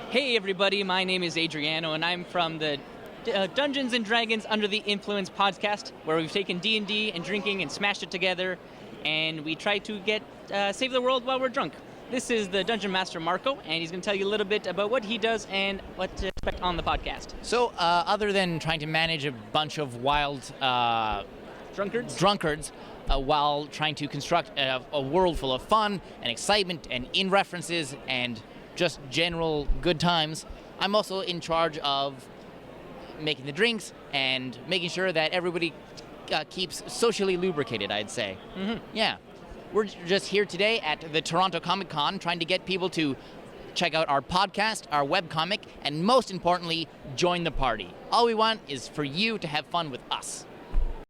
Hey everybody, my name is Adriano and I'm from the Dungeons & Dragons Under the Influence podcast, where we've taken D&D and drinking and smashed it together, and we try to save the world while we're drunk. This is the Dungeon Master Marco, and he's going to tell you a little bit about what he does and what to expect on the podcast. So, other than trying to manage a bunch of wild drunkards while trying to construct a world full of fun and excitement and in-references and just general good times, I'm also in charge of making the drinks and making sure that everybody keeps socially lubricated, I'd say. Mm-hmm. Yeah. We're just here today at the Toronto Comic Con trying to get people to check out our podcast, our webcomic, and most importantly, join the party. All we want is for you to have fun with us.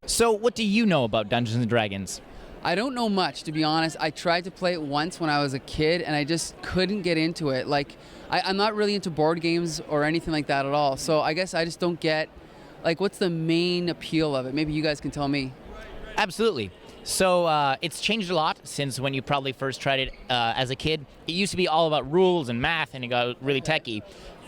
So what do you know about Dungeons & Dragons? I don't know much, to be honest. I tried to play it once when I was a kid, and I just couldn't get into it. Like, I'm not really into board games or anything like that at all. So I guess I just don't get, like, what's the main appeal of it? Maybe you guys can tell me. Absolutely. So it's changed a lot since when you probably first tried it as a kid. It used to be all about rules and math, and it got really techy.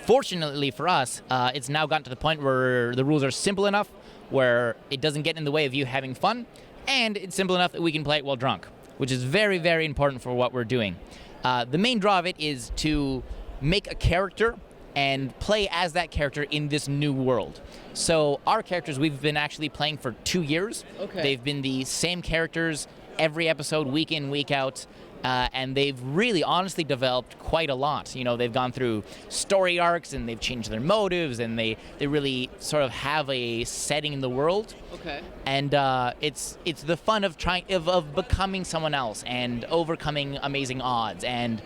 Fortunately for us, it's now gotten to the point where the rules are simple enough where it doesn't get in the way of you having fun, and it's simple enough that we can play it while drunk, which is very, very important for what we're doing. The main draw of it is to make a character and play as that character in this new world. So our characters, we've been actually playing for 2 years. Okay. They've been the same characters every episode, week in, week out, and they've really honestly developed quite a lot. You know, they've gone through story arcs and they've changed their motives, and they really sort of have a setting in the world. Okay. And it's the fun of of becoming someone else and overcoming amazing odds and,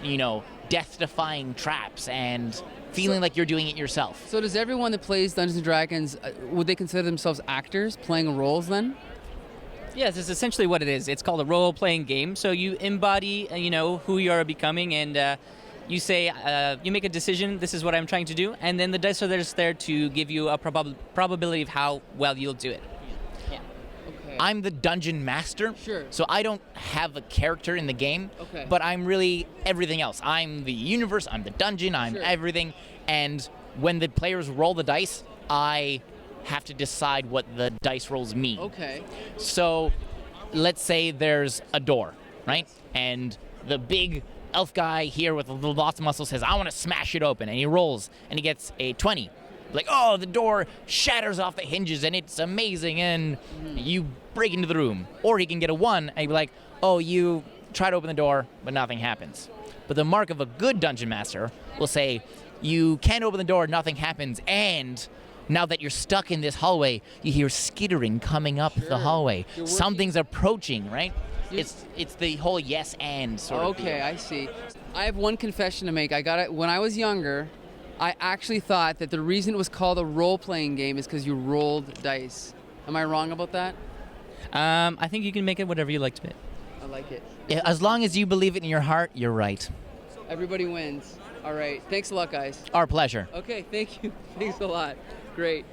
you know, death-defying traps and feeling like you're doing it yourself. So does everyone that plays Dungeons & Dragons, would they consider themselves actors playing roles then? Yes, it's essentially what it is. It's called a role-playing game, so you embody, who you are becoming, and you say, you make a decision, this is what I'm trying to do, and then the dice are just there to give you a probability of how well you'll do it. Yeah. Okay. I'm the dungeon master, Sure. so I don't have a character in the game, Okay. but I'm really everything else. I'm the universe, I'm the dungeon, I'm Sure. everything, and when the players roll the dice, I have to decide what the dice rolls mean. Okay. So let's say there's a door, right? And the big elf guy here with lots of muscles says, I want to smash it open. And he rolls, and he gets a 20. Like, oh, the door shatters off the hinges, and it's amazing, and you break into the room. Or he can get a 1, and he'd be like, oh, you try to open the door, but nothing happens. But the mark of a good dungeon master will say, you can't open the door, nothing happens, and now that you're stuck in this hallway, you hear skittering coming up the hallway. Something's approaching, right? It's the whole yes and sort of Okay, deal. I see. I have one confession to make. I got it when I was younger. I actually thought that the reason it was called a role-playing game is because you rolled dice. Am I wrong about that? I think you can make it whatever you like to be. I like it. As long as you believe it in your heart, you're right. Everybody wins. All right. Thanks a lot, guys. Our pleasure. Okay, thank you. Thanks a lot. Great.